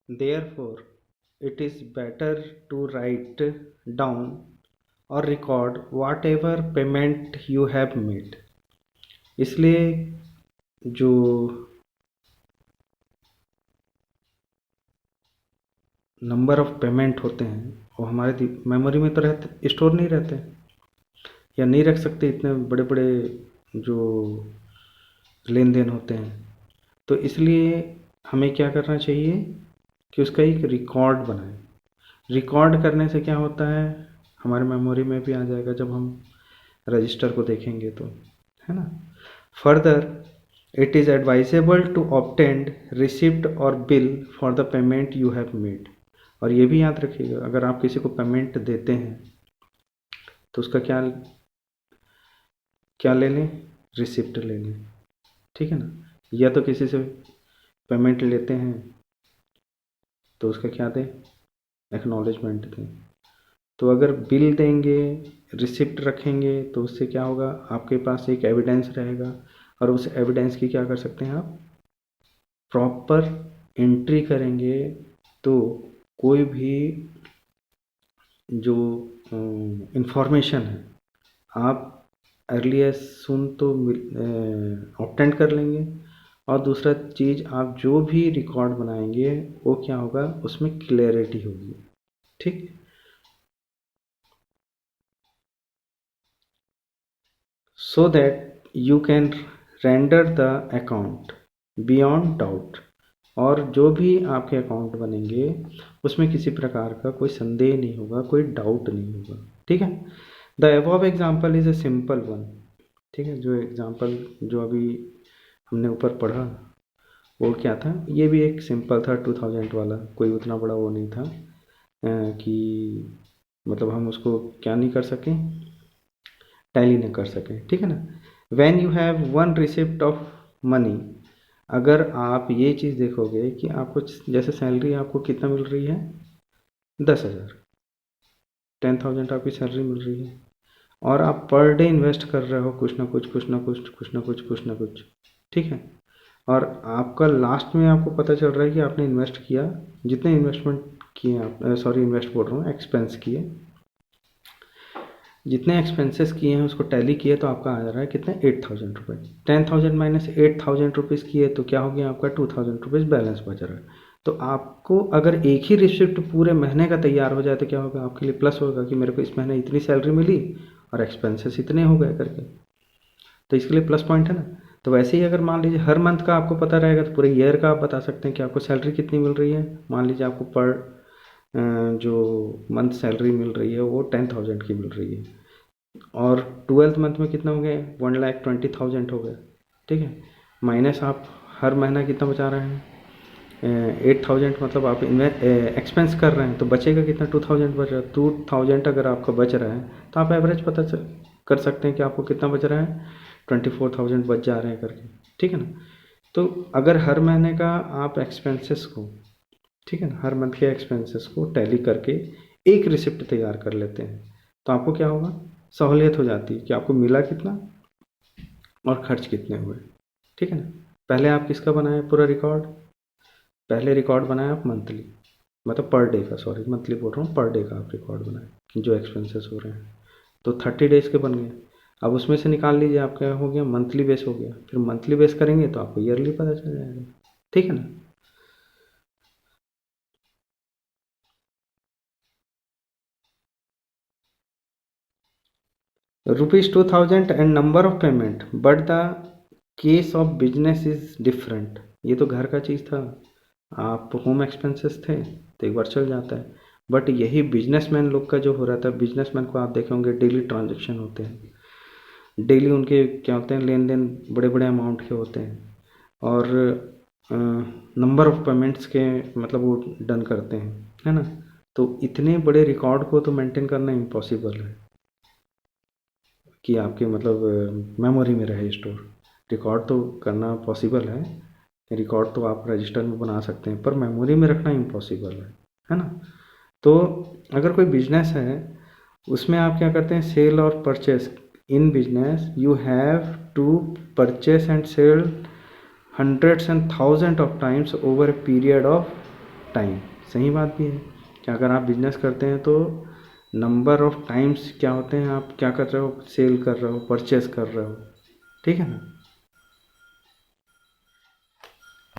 Therefore, it is better to write down or record whatever payment you have made. इसलिए जो number of payment होते हैं वो हमारे मेमोरी में तो रहते, स्टोर नहीं रहते या नहीं रख सकते इतने बड़े बड़े जो लेन देन होते हैं। तो इसलिए हमें क्या करना चाहिए कि उसका एक रिकॉर्ड बनाएं। रिकॉर्ड करने से क्या होता है, हमारे मेमोरी में भी आ जाएगा जब हम रजिस्टर को देखेंगे तो, है ना। Further it is advisable to obtain receipt और bill for the payment you have made. और ये भी याद रखिएगा, अगर आप किसी को पेमेंट देते हैं तो उसका क्या क्या ले लें, रिसिप्ट ले लें, ठीक है ना। या तो किसी से पेमेंट लेते हैं तो उसका क्या दें, एक्नॉलेजमेंट दें। तो अगर बिल देंगे, रिसिप्ट रखेंगे तो उससे क्या होगा, आपके पास एक एविडेंस रहेगा और उस एविडेंस की क्या कर सकते हैं आप, प्रॉपर एंट्री करेंगे। तो कोई भी जो इंफॉर्मेशन है आप अर्ली सुन तो ऑब्टेन कर लेंगे, और दूसरा चीज़ आप जो भी रिकॉर्ड बनाएंगे वो क्या होगा, उसमें क्लैरिटी होगी, ठीक। So that you can render the account beyond doubt. और जो भी आपके अकाउंट बनेंगे उसमें किसी प्रकार का कोई संदेह नहीं होगा, कोई डाउट नहीं होगा, ठीक है। The above example is a simple one, ठीक है। जो एग्जाम्पल जो अभी हमने ऊपर पढ़ा वो क्या था, ये भी एक सिंपल था 2000 वाला, कोई उतना बड़ा वो नहीं था कि मतलब हम उसको क्या नहीं कर सकें, टैली नहीं कर सकें, ठीक है ना। When you have one receipt of money, अगर आप ये चीज़ देखोगे कि आपको जैसे सैलरी आपको कितना मिल रही है, 10,000, 10,000 आपकी सैलरी मिल रही है, और आप पर डे इन्वेस्ट कर रहे हो कुछ ना कुछ कुछ ना कुछ कुछ ना कुछ कुछ ना कुछ, ठीक है। और आपका लास्ट में आपको पता चल रहा है कि आपने इन्वेस्ट किया, जितने इन्वेस्टमेंट किए आप, सॉरी इन्वेस्ट बोल रहा हूँ, एक्सपेंस किए, जितने एक्सपेंसेस किए हैं उसको टैली किए तो आपका आ जा रहा है कितने, 8,000 रुपये। 10,000 माइनस 8,000 रुपीज़ किए तो क्या हो गया, आपका 2,000 रुपीज़ बैलेंस बच रहा है। तो आपको अगर एक ही रिसिप्ट पूरे महीने का तैयार हो जाए तो क्या होगा, आपके लिए प्लस होगा कि मेरे को इस महीने इतनी सैलरी मिली और एक्सपेंसेस इतने हो गए करके, तो इसके लिए प्लस पॉइंट है ना। तो वैसे ही अगर मान लीजिए हर मंथ का आपको पता रहेगा तो पूरे ईयर का आप बता सकते हैं कि आपको सैलरी कितनी मिल रही है। मान लीजिए आपको पर जो मंथ सैलरी मिल रही है वो 10,000 की मिल रही है, और 12th मंथ में कितना हो गया, 1,20,000 हो गया, ठीक है। माइनस आप हर महीना कितना बचा रहे हैं, 8,000, मतलब आप एक्सपेंस कर रहे हैं तो बचेगा कितना, 2,000 बच रहा है। 2,000 अगर आपका बच रहा है तो आप एवरेज पता कर सकते हैं कि आपको कितना बच रहा है, 24,000 बच जा रहे हैं करके, ठीक है ना। तो अगर हर महीने का आप एक्सपेंसेस को, ठीक है ना, हर मंथ के एक्सपेंसेस को टैली करके एक रिसिप्ट तैयार कर लेते हैं तो आपको क्या होगा, सहूलियत हो जाती है कि आपको मिला कितना और खर्च कितने हुए, ठीक है ना। पहले आप किसका बनाए पूरा रिकॉर्ड, पहले रिकॉर्ड बनाए आप मंथली, मतलब पर डे का, सॉरी मंथली बोल रहा हूँ, पर डे का आप रिकॉर्ड बनाए कि जो एक्सपेंसेस हो रहे हैं, तो 30 डेज़ के बन गए। अब उसमें से निकाल लीजिए, आपका हो गया मंथली बेस हो गया, फिर मंथली बेस करेंगे तो आपको ईयरली पता चल जाएगा, ठीक है ना। ₹2,000 and number of payment, but the case of business is different. ये तो घर का चीज़ था, आप होम एक्सपेंसेस थे तो एक बार चल जाता है, बट यही बिजनेसमैन लोग का जो हो रहा था, बिजनेसमैन को आप देखे होंगे डेली ट्रांजेक्शन होते हैं, डेली उनके क्या होते हैं, लेन देन बड़े बड़े अमाउंट के होते हैं, और नंबर ऑफ पेमेंट्स के मतलब वो डन करते हैं, है ना। तो इतने बड़े रिकॉर्ड को तो मेंटेन करना इम्पॉसिबल है कि आपके मतलब मेमोरी में रहे स्टोर। रिकॉर्ड तो करना पॉसिबल है, रिकॉर्ड तो आप रजिस्टर में बना सकते हैं, पर मेमोरी में रखना इम्पॉसिबल है ना। तो अगर कोई बिजनेस है उसमें आप क्या करते हैं, सेल और purchase. In business you have to purchase and sell hundreds and thousands of times over a period of time. सही बात भी है कि अगर आप बिजनेस करते हैं तो नंबर ऑफ टाइम्स क्या होते हैं, आप क्या कर रहे हो, सेल कर रहे हो, परचेस कर रहे हो, ठीक है ना।